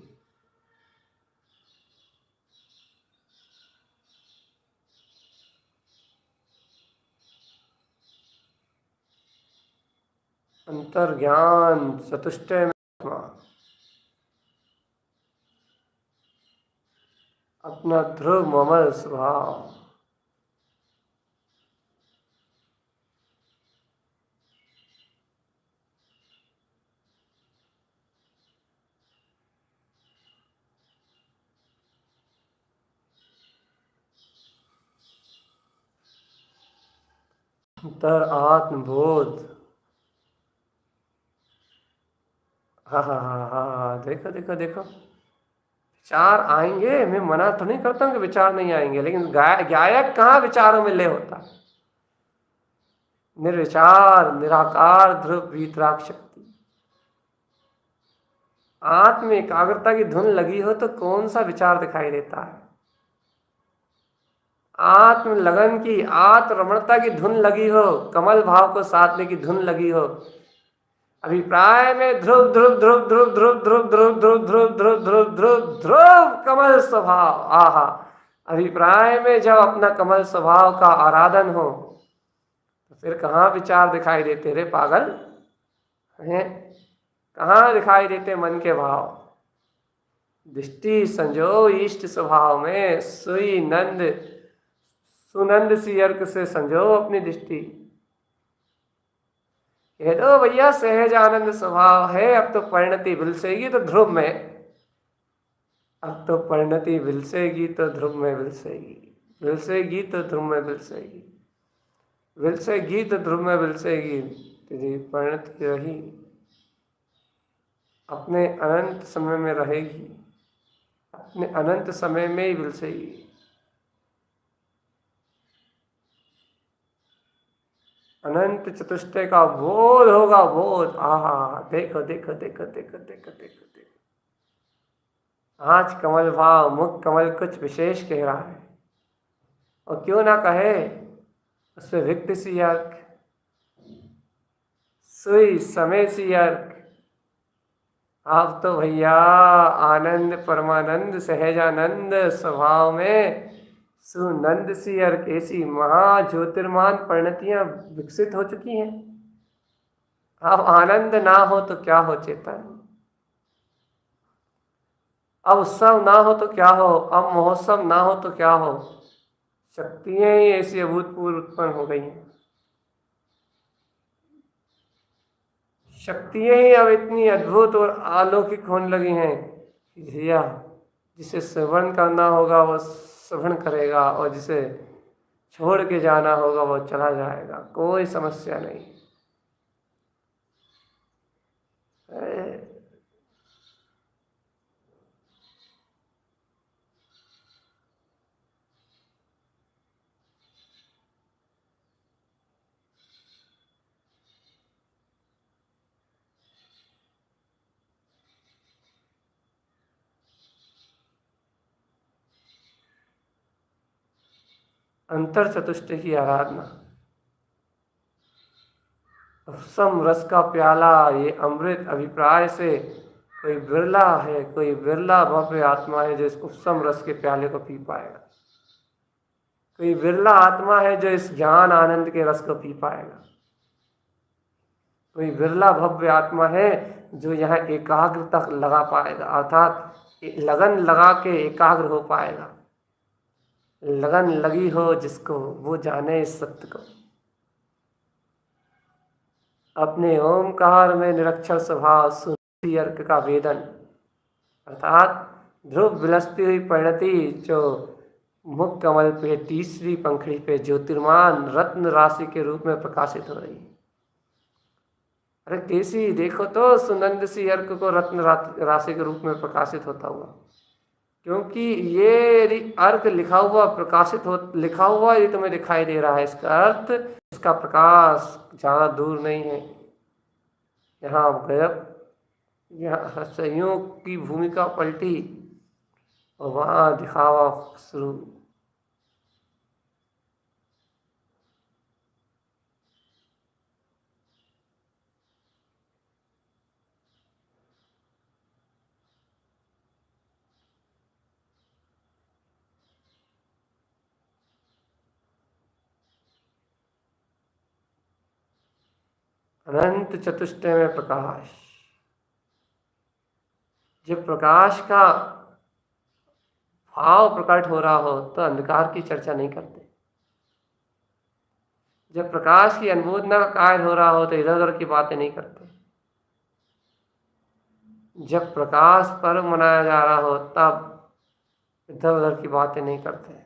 अंतर ज्ञान चतुष्टय में अपना ध्रुव ममल स्वभाव। अंतर आत्मबोध। हाँ हाँ हाँ हाँ हाँ, देखो देखो देखो, विचार आएंगे। मैं मना तो नहीं करता हूँ कि विचार नहीं आएंगे, लेकिन गायक कहाँ विचारों में ले होता है। निर्विचार निराकार ध्रुव वीतराग शक्ति। आत्म एकाग्रता की धुन लगी हो तो कौन सा विचार दिखाई देता है। आत्म लगन की आत्म रमणता की धुन लगी हो, कमल भाव को साधने की धुन लगी हो। अभिप्राय में ध्रुव ध्रुव ध्रुव ध्रुव ध्रुव ध्रुव ध्रुव ध्रुव ध्रुव ध्रुव ध्रुव ध्रुव ध्रुव कमल स्वभाव। आहा, अभिप्राय में जब अपना कमल स्वभाव का आराधन हो तो फिर कहाँ विचार दिखाई देते रे पागल हैं। कहाँ दिखाई देते मन के भाव। दृष्टि संजो इष्ट स्वभाव में, सुई नंद सुनंद सी अर्क से संजो अपनी दृष्टि। कह दो भैया सहज आनंद स्वभाव है, अब तो परिणति विलसेगी तो ध्रुव में, अब तो परिणति विलसेगी तो ध्रुव में विलसेगी, विलसेगी तो ध्रुव में विलसेगी, विलसेगी तो ध्रुव में विलसेगी। तेरी परिणति रही अपने अनंत समय में रहेगी, अपने अनंत समय में ही विलसेगी। अनंत चतुष्टय का बोध होगा, बोध। आहा, देखो देखो देखो देखो देखो देखो देखो, आज कमल भाव मुख कमल कुछ विशेष कह रहा है, और क्यों ना कहे, उसमें विक्ट सी अर्क, सुई समय सी अर्क। आप तो भैया आनंद परमानंद सहजानंद स्वभाव में सुनंद सी अर्क, ऐसी महा ज्योतिर्मान परिणतियां विकसित हो चुकी हैं। अब आनंद ना हो तो क्या हो चेतन, अब उत्सव ना हो तो क्या हो, अब महोत्सव ना हो तो क्या हो, शक्तियां ही ऐसी अभूतपूर्व उत्पन्न हो गई हैं। शक्तियां ही अब इतनी अद्भुत और अलौकिक होने लगी हैं कि भैया जिसे श्रवण करना होगा वो श्रवण करेगा, और जिसे छोड़ के जाना होगा वो चला जाएगा, कोई समस्या नहीं। अंतर चतुष्टय की आराधना, सम रस का प्याला, ये अमृत अभिप्राय से कोई बिरला है, कोई बिरला भव्य आत्मा है जो इस उपसम रस के प्याले को पी पाएगा। कोई बिरला आत्मा है जो इस ज्ञान आनंद के रस को पी पाएगा। कोई बिरला भव्य आत्मा है जो यहाँ एकाग्रता लगा पाएगा, अर्थात लगन लगा के एकाग्र हो पाएगा। लगन लगी हो जिसको, वो जाने इस सत्य को। अपने ओमकार में निरक्षर स्वभाव सुनती अर्क का वेदन, अर्थात ध्रुव विलसती हुई परिणति जो मुख कमल पे तीसरी पंखड़ी पे ज्योतिर्मान रत्न राशि के रूप में प्रकाशित हो रही है। अरे कैसी देखो तो सुनंद सी अर्क को रत्न राशि के रूप में प्रकाशित होता हुआ, क्योंकि ये अर्क लिखा हुआ प्रकाशित हो, लिखा हुआ ये तुम्हें दिखाई दे रहा है, इसका अर्थ इसका प्रकाश जहाँ दूर नहीं है, यहाँ गजब, यहाँ संयोग की भूमिका पलटी और वहाँ दिखावा शुरू। अनंत चतुष्टय में प्रकाश, जब प्रकाश का भाव प्रकट हो रहा हो तो अंधकार की चर्चा नहीं करते। जब प्रकाश की अनुमोदना का कार्य हो रहा हो तो इधर उधर की बातें नहीं करते। जब प्रकाश पर्व मनाया जा रहा हो तब इधर उधर की बातें नहीं करते।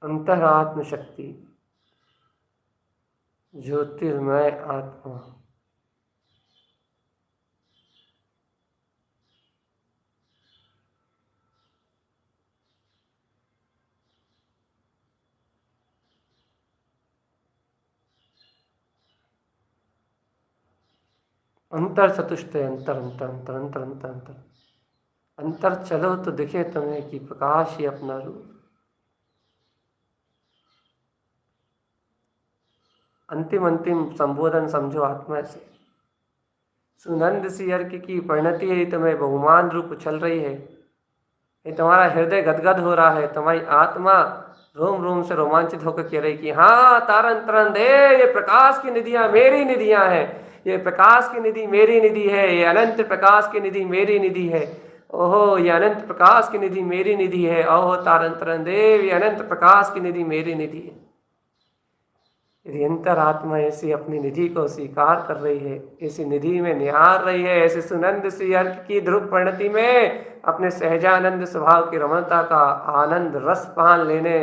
अंतरात्म शक्ति, ज्योतिर्मय आत्मा, अंतर चतुष्टय, अंतर अंतर अंतर अंतर अंतर अंतर अंतर चलो तो दिखे तुम्हें कि प्रकाश ही अपना रूप। अंतिम अंतिम संबोधन समझो आत्मा से। सुनंद सी अर्क की परिणति है, तुम्हें बहुमान रूप उछल रही है, ये तुम्हारा हृदय गदगद हो रहा है, तुम्हारी आत्मा रोम रोम से रोमांचित होकर कह रही कि हाँ तारन तरन दे, ये प्रकाश की निधियां मेरी निधियां हैं, ये प्रकाश की निधि मेरी निधि है, ये अनंत प्रकाश की निधि मेरी निधि है। ओहो ये अनंत प्रकाश की निधि मेरी निधि है, ओहो तारन तरन देव ये अनंत प्रकाश की निधि मेरी निधि है। यदि अंतरात्मा ऐसी अपनी निधि को स्वीकार कर रही है, ऐसी निधि में निहार रही है, ऐसे सुनंद सी अर्क की ध्रुव परिणति में अपने सहजानंद स्वभाव की रमणता का आनंद रस पान लेने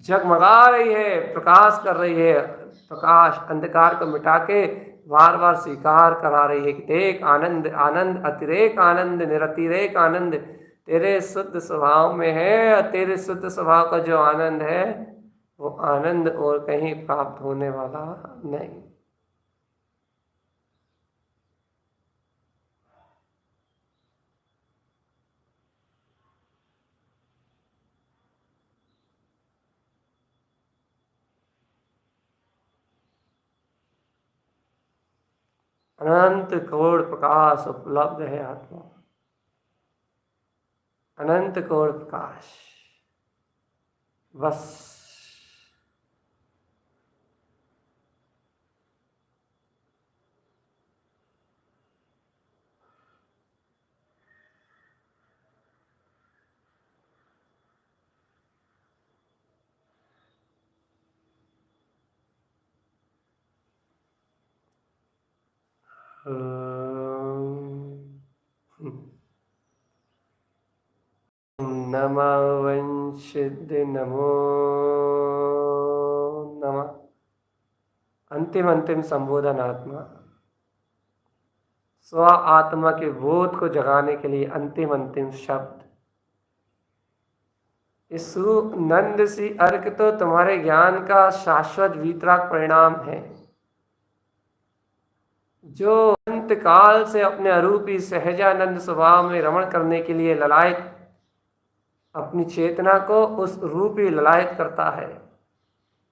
जगमगा रही है, प्रकाश कर रही है, प्रकाश अंधकार को मिटा के बार बार स्वीकार करा रही है कि देख आनंद, आनंद अतिरेक आनंद, निरतिरेक आनंद तेरे शुद्ध स्वभाव में है। और तेरे शुद्ध स्वभाव का जो आनंद है वो आनंद और कहीं प्राप्त होने वाला नहीं। अनंत करोड़ प्रकाश उपलब्ध है आत्मा, अनंत करोड़ प्रकाश। बस नमः वंशिद नमो नमः। अंतिम अंतिम संबोधन आत्मा, स्व आत्मा के बोध को जगाने के लिए अंतिम अंतिम शब्द। इस नंद सी अर्क तो तुम्हारे ज्ञान का शाश्वत वीतराग परिणाम है, जो अंत काल से अपने अरूपी सहजानंद स्वभाव में रमण करने के लिए ललायत अपनी चेतना को उस रूपी ललायत करता है।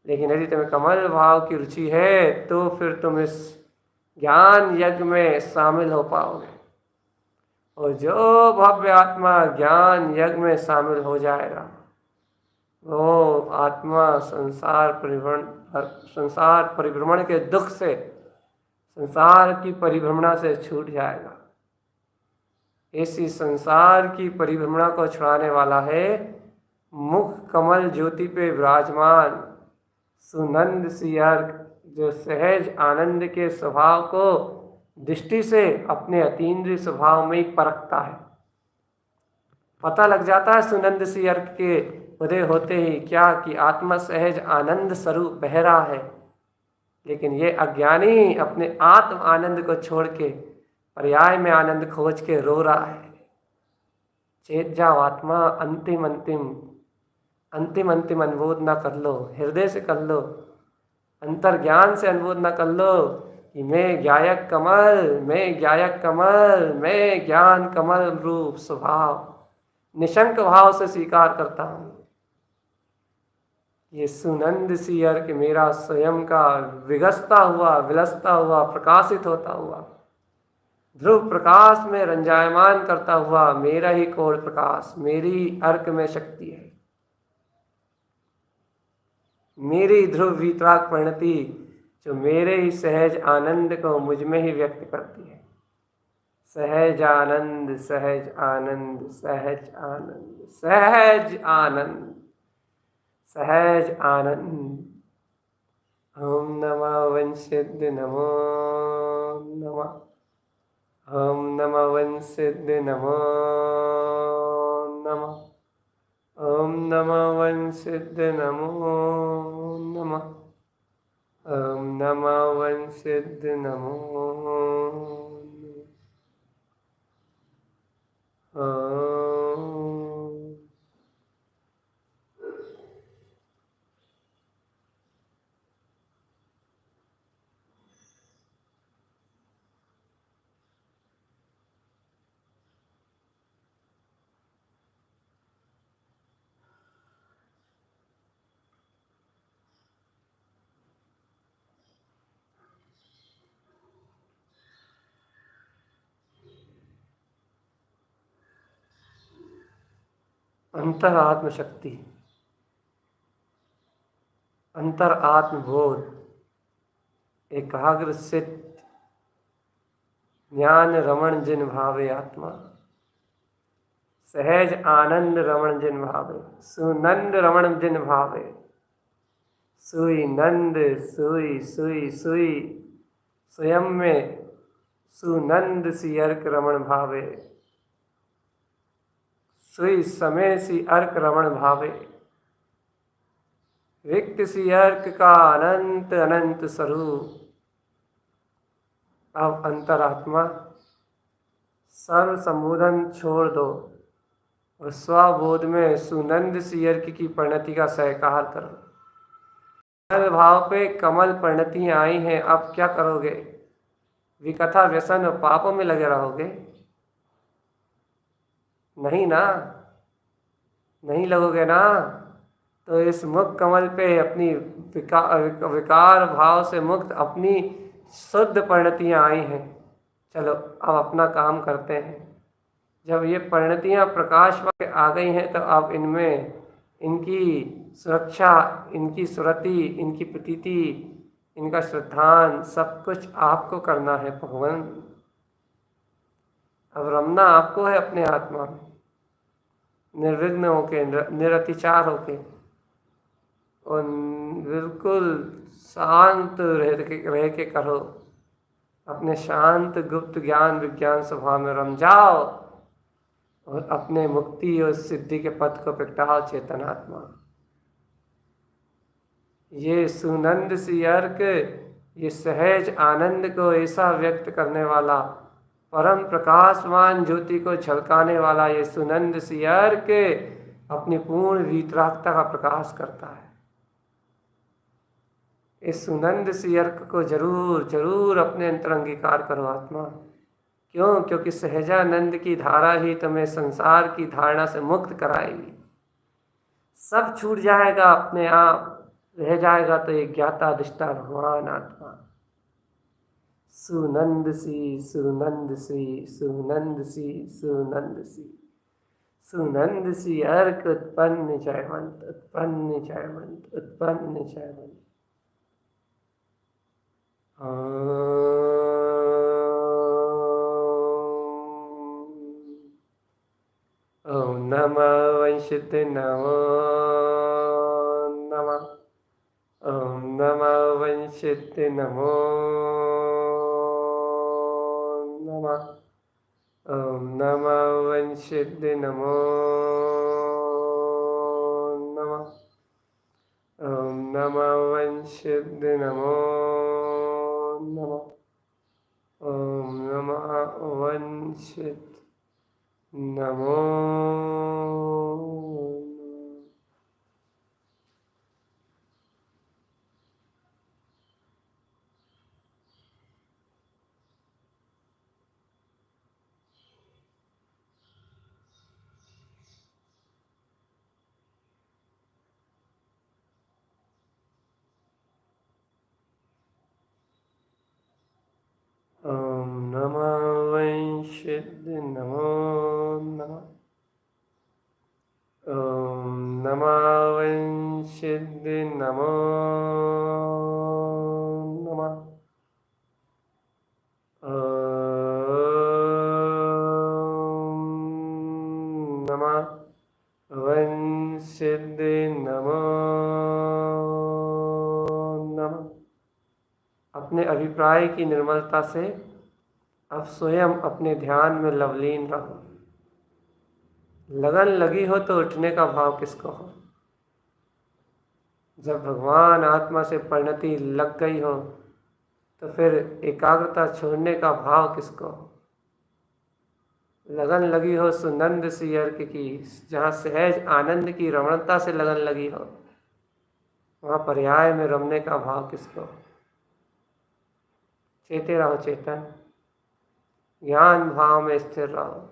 लेकिन यदि तुम्हें कमल भाव की रुचि है तो फिर तुम इस ज्ञान यज्ञ में शामिल हो पाओगे, और जो भव्य आत्मा ज्ञान यज्ञ में शामिल हो जाएगा वो आत्मा संसार परिभ्रमण के दुख से, संसार की परिभ्रमणा से छूट जाएगा। ऐसी संसार की परिभ्रमणा को छुड़ाने वाला है मुख कमल ज्योति पे विराजमान सुनंद सी अर्क, जो सहज आनंद के स्वभाव को दृष्टि से अपने अतीन्द्रिय स्वभाव में ही परखता है। पता लग जाता है सुनंद सी अर्क के उदय होते ही क्या कि आत्मा सहज आनंद स्वरूप बह रहा है, लेकिन ये अज्ञानी अपने आत्म आनंद को छोड़ के पर्याय में आनंद खोज के रो रहा है। चेत जाओ आत्मा, अंतिम अंतिम अंतिम अंतिम अनुमोदना कर लो, हृदय से कर लो, अंतर ज्ञान से अनुमोदना कर लो कि मैं ज्ञायक कमल, मैं ज्ञायक कमल, मैं ज्ञान कमल रूप स्वभाव निशंक भाव से स्वीकार करता हूँ। ये सुनंद सी अर्क मेरा स्वयं का विगसता हुआ, विलसता हुआ, प्रकाशित होता हुआ, ध्रुव प्रकाश में रंजायमान करता हुआ मेरा ही कोड़ प्रकाश, मेरी अर्क में शक्ति है, मेरी ध्रुव वीतराग परिणति जो मेरे ही सहज आनंद को मुझ में ही व्यक्त करती है। सहज आनंद, सहज आनंद, सहज आनंद, सहज आनंद, सहज आनंद। ओम नमः वंशिद नमो नमः, ओम नमः वंशिद नमो नमः, ओम नमः वंशिद नमो नमः, ओम नमः वंशिद नमो नमः। अंतर आत्म शक्ति, अंतर आत्मबोध, एकाग्र चित्त, ज्ञान रमण जिन भावे आत्मा, सहज आनंद रमण जिन भावे, सुनंद रमण जिन भावे, सुई नंद सुई सुई सुई स्वयं में सुनंद सी अर्क रमण भावे, सुई समय सी अर्क रमण भावे, रिक्त सी अर्क का अनंत अनंत स्वरूप। अब अंतरात्मा सर्व संबोधन छोड़ दो और स्वबोध में सुनंद सी अर्क की परिणति का सहकार करो। कमल भाव पे कमल परिणतियां आई हैं, अब क्या करोगे? विकथा व्यसन और पापों में लगे रहोगे? नहीं ना, नहीं लगोगे ना। तो इस मुक्त कमल पे अपनी विकार भाव से मुक्त अपनी शुद्ध परिणतियां आई हैं। चलो अब अपना काम करते हैं। जब ये परिणतियां प्रकाश में आ गई हैं तो अब इनमें इनकी सुरक्षा, इनकी सुरति, इनकी प्रतीति, इनका श्रद्धान सब कुछ आपको करना है भगवान। अब रमना आपको है अपने आत्मा में, निर्विघ्न होके, निरतिचार होके और बिल्कुल शांत रह के करो। अपने शांत गुप्त ज्ञान विज्ञान स्वभाव में रम जाओ और अपने मुक्ति और सिद्धि के पथ को प्रगटाओ चेतनात्मा। ये सुनंद सी अर्क, ये सहज आनंद को ऐसा व्यक्त करने वाला, परम प्रकाशमान ज्योति को झलकाने वाला ये सुनंद सी अर्क अपनी पूर्ण वीतरागता का प्रकाश करता है। इस सुनंद सी अर्क को जरूर जरूर अपने अंतर अंगीकार करो आत्मा। क्यों? क्योंकि सहजानंद की धारा ही तुम्हें संसार की धारणा से मुक्त कराएगी। सब छूट जाएगा, अपने आप रह जाएगा तो एक ज्ञाता दृष्टा भगवान आत्मा। सुनंद सी सुनंद सी सुनंद सी सुनंद सी सुनंद सी अर्क उत्पन्न जयवंत उत्पन्न जयवंत उत्पन्न जयवंत। ओम नमः वंशित नमो नमः। ओम नमः वंशित नमो नमः। ओम नमः वंशित नमो नमः। ओम नमः वंशित नमो नमः। ओम नमः वंशित नमो। ओम नमः वंशित नमो नमः। ओम नमः वंशित नमो नमः। ओम नमः वंशित नमो नमः। अपने अभिप्राय की निर्मलता से अब स्वयं अपने ध्यान में लवलीन रहो। लगन लगी हो तो उठने का भाव किसको हो? जब भगवान आत्मा से परिणति लग गई हो तो फिर एकाग्रता छोड़ने का भाव किसको हो? लगन लगी हो सुनंद सी अर्क की, जहाँ सहज आनंद की रमणता से लगन लगी हो, वहाँ पर्याय में रमने का भाव किसको? चेते रहो चेतन, ज्ञान भाव में स्थिर रहो।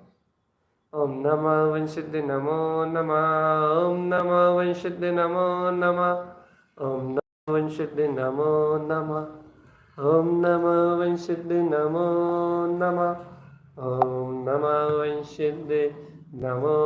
ओम नमः वंशित नमो नमः। ओम नमः वंशित नमो नमः। ओम नमः वंशित नमो नमः। ओम नमः वंशित नमो नमः। ओम नमः वंशित नमो